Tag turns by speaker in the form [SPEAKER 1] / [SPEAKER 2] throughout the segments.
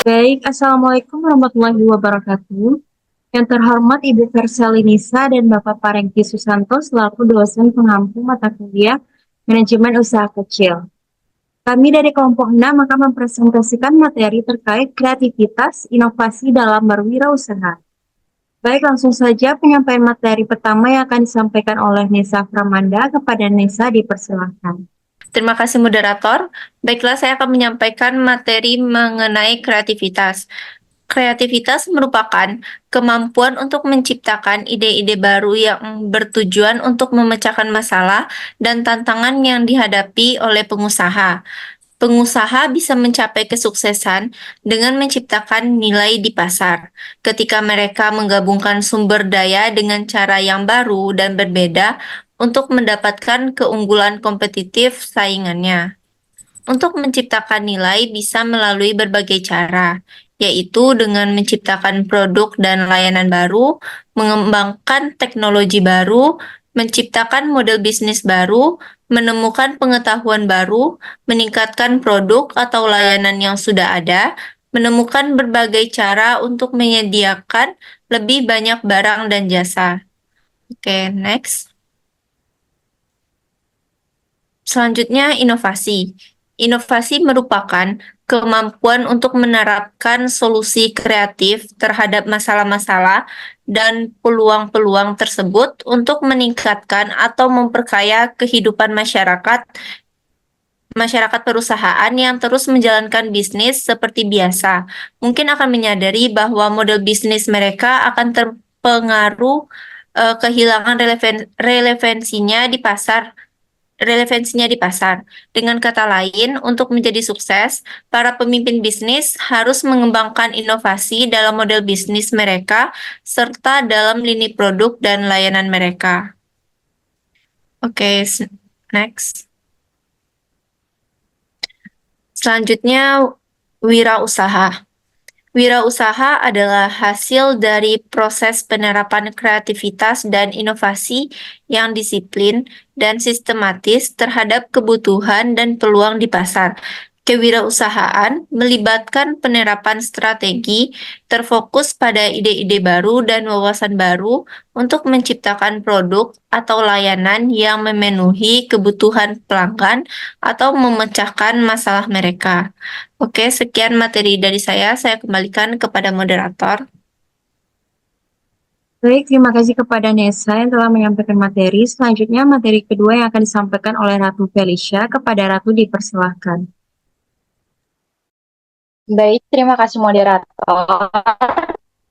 [SPEAKER 1] Baik, Assalamualaikum warahmatullahi wabarakatuh. Yang terhormat Ibu Versali Nisa dan Bapak Parengki Susanto selaku dosen pengampu mata kuliah Manajemen Usaha Kecil. Kami dari kelompok 6 akan mempresentasikan materi terkait kreativitas inovasi dalam berwirausaha. Baik, langsung saja penyampaian materi pertama yang akan disampaikan oleh Nesa Pramanda. Kepada Nesa dipersilahkan.
[SPEAKER 2] Terima kasih moderator. Baiklah, saya akan menyampaikan materi mengenai kreativitas. Kreativitas merupakan kemampuan untuk menciptakan ide-ide baru yang bertujuan untuk memecahkan masalah dan tantangan yang dihadapi oleh pengusaha. Pengusaha bisa mencapai kesuksesan dengan menciptakan nilai di pasar. Ketika mereka menggabungkan sumber daya dengan cara yang baru dan berbeda untuk mendapatkan keunggulan kompetitif saingannya. Untuk menciptakan nilai bisa melalui berbagai cara, yaitu dengan menciptakan produk dan layanan baru, mengembangkan teknologi baru, menciptakan model bisnis baru, menemukan pengetahuan baru, meningkatkan produk atau layanan yang sudah ada, menemukan berbagai cara untuk menyediakan lebih banyak barang dan jasa. Oke, next. Selanjutnya, inovasi. Inovasi merupakan kemampuan untuk menerapkan solusi kreatif terhadap masalah-masalah dan peluang-peluang tersebut untuk meningkatkan atau memperkaya kehidupan masyarakat perusahaan yang terus menjalankan bisnis seperti biasa. Mungkin akan menyadari bahwa model bisnis mereka akan terpengaruh kehilangan relevansinya di pasar. Dengan kata lain, untuk menjadi sukses, para pemimpin bisnis harus mengembangkan inovasi dalam model bisnis mereka serta dalam lini produk dan layanan mereka. Oke, next. Selanjutnya, wirausaha. Wirausaha adalah hasil dari proses penerapan kreativitas dan inovasi yang disiplin dan sistematis terhadap kebutuhan dan peluang di pasar. Kewirausahaan melibatkan penerapan strategi terfokus pada ide-ide baru dan wawasan baru untuk menciptakan produk atau layanan yang memenuhi kebutuhan pelanggan atau memecahkan masalah mereka. Oke, sekian materi dari saya. Saya kembalikan kepada moderator.
[SPEAKER 1] Baik, terima kasih kepada Nesa yang telah menyampaikan materi. Selanjutnya, materi kedua yang akan disampaikan oleh Ratu Felicia. Kepada Ratu dipersilahkan.
[SPEAKER 3] Baik, terima kasih moderator.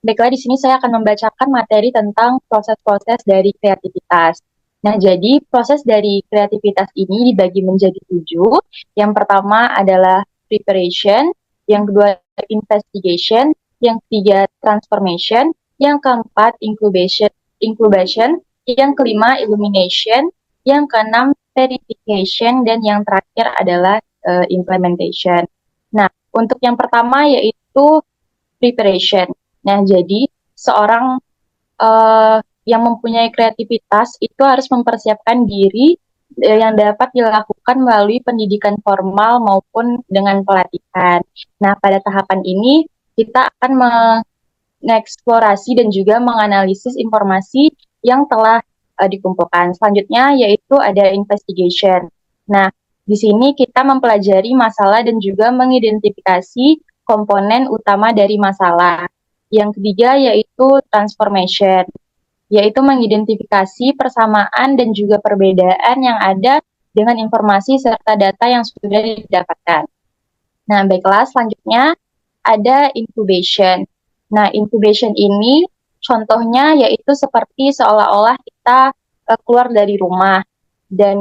[SPEAKER 3] Baiklah, di sini saya akan membacakan materi tentang proses-proses dari kreativitas. Nah, jadi proses dari kreativitas ini dibagi menjadi 7. Yang pertama adalah preparation, yang kedua investigation, yang ketiga transformation, yang keempat incubation, yang kelima illumination, yang keenam verification, dan yang terakhir adalah implementation. Nah, untuk yang pertama yaitu preparation. Nah, jadi seorang yang mempunyai kreativitas itu harus mempersiapkan diri yang dapat dilakukan melalui pendidikan formal maupun dengan pelatihan. Nah, pada tahapan ini kita akan mengeksplorasi dan juga menganalisis informasi yang telah dikumpulkan. Selanjutnya yaitu ada investigation. Nah, di sini kita mempelajari masalah dan juga mengidentifikasi komponen utama dari masalah. Yang ketiga yaitu transformation, yaitu mengidentifikasi persamaan dan juga perbedaan yang ada dengan informasi serta data yang sudah didapatkan. Nah, baiklah, selanjutnya ada incubation. Nah, incubation ini contohnya yaitu seperti seolah-olah kita keluar dari rumah dan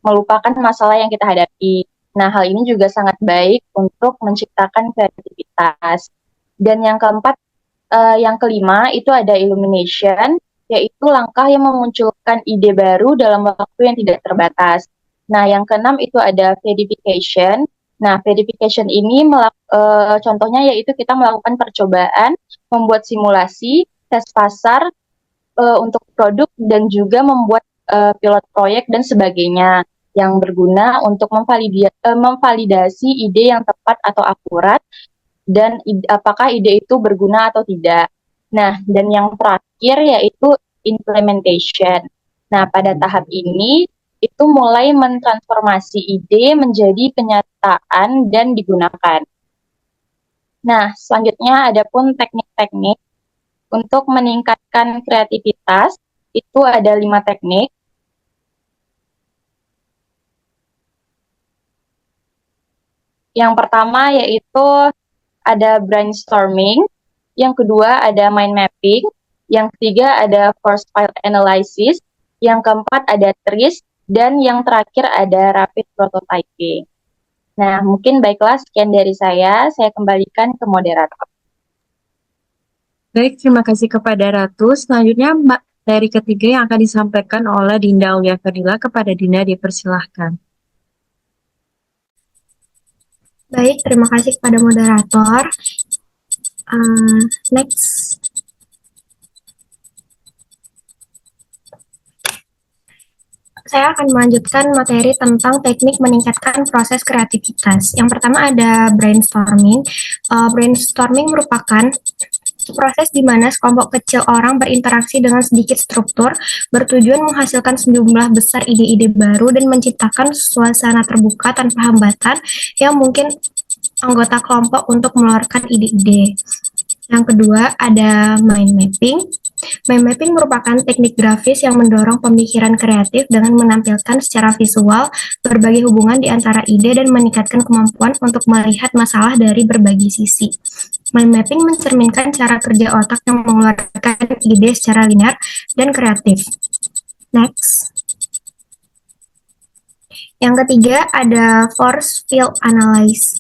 [SPEAKER 3] melupakan masalah yang kita hadapi. Nah, hal ini juga sangat baik untuk menciptakan kreativitas. Dan yang keempat, yang kelima itu ada illumination, yaitu langkah yang memunculkan ide baru dalam waktu yang tidak terbatas. Nah, yang keenam itu ada verification. Nah, verification ini contohnya yaitu kita melakukan percobaan, membuat simulasi, tes pasar untuk produk dan juga membuat pilot proyek dan sebagainya yang berguna untuk memvalidasi ide yang tepat atau akurat dan apakah ide itu berguna atau tidak. Nah, dan yang terakhir yaitu implementation. Nah, pada tahap ini itu mulai mentransformasi ide menjadi kenyataan dan digunakan. Nah, selanjutnya ada pun teknik-teknik untuk meningkatkan kreativitas. Itu ada 5 teknik. Yang pertama yaitu ada brainstorming, yang kedua ada mind mapping, yang ketiga ada force field analysis, yang keempat ada TRIS, dan yang terakhir ada rapid prototyping. Nah, mungkin baiklah sekian dari saya kembalikan ke moderator.
[SPEAKER 1] Baik, terima kasih kepada Ratu. Selanjutnya materi ketiga yang akan disampaikan oleh Dinda Aulia Fadila. Kepada Dinda dipersilahkan.
[SPEAKER 4] Baik, terima kasih kepada moderator. Next. Saya akan melanjutkan materi tentang teknik meningkatkan proses kreativitas. Yang pertama ada brainstorming. Brainstorming merupakan proses di mana sekelompok kecil orang berinteraksi dengan sedikit struktur, bertujuan menghasilkan sejumlah besar ide-ide baru dan menciptakan suasana terbuka tanpa hambatan yang mungkin anggota kelompok untuk mengeluarkan ide-ide. Yang kedua ada mind mapping. Mind mapping merupakan teknik grafis yang mendorong pemikiran kreatif dengan menampilkan secara visual berbagai hubungan di antara ide dan meningkatkan kemampuan untuk melihat masalah dari berbagai sisi. Mind mapping mencerminkan cara kerja otak yang mengeluarkan ide secara linear dan kreatif. Next. Yang ketiga ada force field analysis.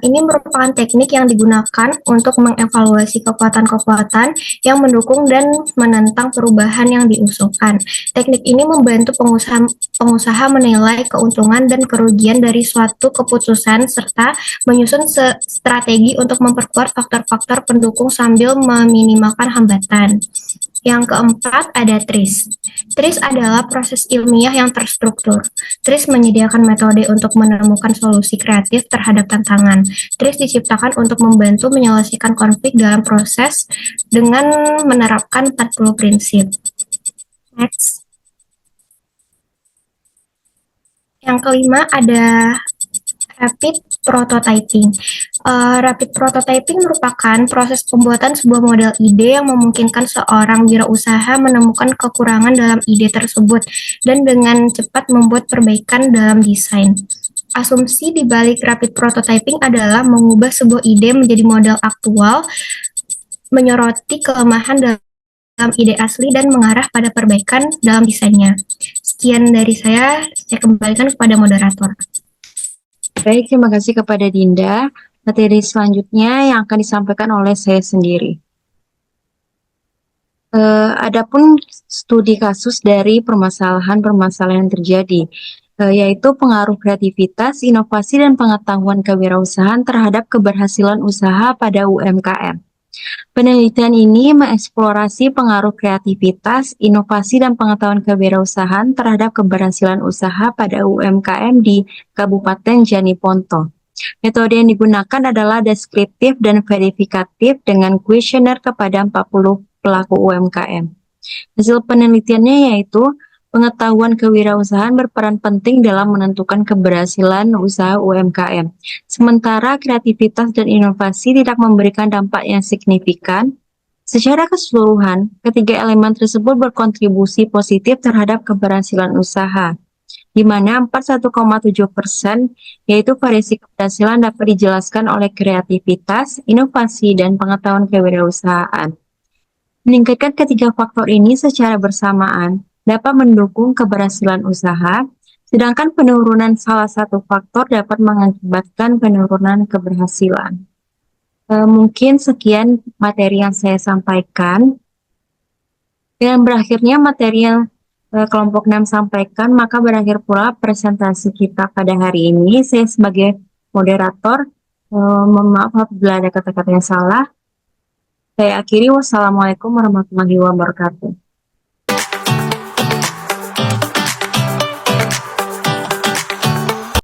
[SPEAKER 4] Ini merupakan teknik yang digunakan untuk mengevaluasi kekuatan-kekuatan yang mendukung dan menentang perubahan yang diusulkan. Teknik ini membantu pengusaha menilai keuntungan dan kerugian dari suatu keputusan serta menyusun strategi untuk memperkuat faktor-faktor pendukung sambil meminimalkan hambatan. Yang keempat ada TRIS. TRIS adalah proses ilmiah yang terstruktur. TRIS menyediakan metode untuk menemukan solusi kreatif terhadap tantangan. TRIS diciptakan untuk membantu menyelesaikan konflik dalam proses dengan menerapkan 40 prinsip. Next. Yang kelima ada rapid prototyping. Rapid prototyping merupakan proses pembuatan sebuah model ide yang memungkinkan seorang wirausaha menemukan kekurangan dalam ide tersebut dan dengan cepat membuat perbaikan dalam desain. Asumsi di balik rapid prototyping adalah mengubah sebuah ide menjadi model aktual, menyoroti kelemahan dalam ide asli dan mengarah pada perbaikan dalam desainnya. Sekian dari saya kembalikan kepada moderator.
[SPEAKER 1] Baik, terima kasih kepada Dinda. Materi selanjutnya yang akan disampaikan oleh saya sendiri. Adapun studi kasus dari permasalahan-permasalahan yang terjadi, yaitu pengaruh kreativitas, inovasi, dan pengetahuan kewirausahaan terhadap keberhasilan usaha pada UMKM. Penelitian ini mengeksplorasi pengaruh kreativitas, inovasi, dan pengetahuan kewirausahaan terhadap keberhasilan usaha pada UMKM di Kabupaten Janiponto. Metode yang digunakan adalah deskriptif dan verifikatif dengan kuesioner kepada 40 pelaku UMKM. Hasil penelitiannya yaitu pengetahuan kewirausahaan berperan penting dalam menentukan keberhasilan usaha UMKM. Sementara kreativitas dan inovasi tidak memberikan dampak yang signifikan. Secara keseluruhan, ketiga elemen tersebut berkontribusi positif terhadap keberhasilan usaha, di mana 41,7% yaitu variasi keberhasilan dapat dijelaskan oleh kreativitas, inovasi, dan pengetahuan kewirausahaan. Meningkatkan ketiga faktor ini secara bersamaan dapat mendukung keberhasilan usaha, sedangkan penurunan salah satu faktor dapat mengakibatkan penurunan keberhasilan. Mungkin sekian materi yang saya sampaikan. Dengan berakhirnya materi yang kelompok 6 sampaikan, maka berakhir pula presentasi kita pada hari ini. Saya sebagai moderator, mohon maaf apabila ada kata-kata yang salah. Saya akhiri, wassalamualaikum warahmatullahi wabarakatuh.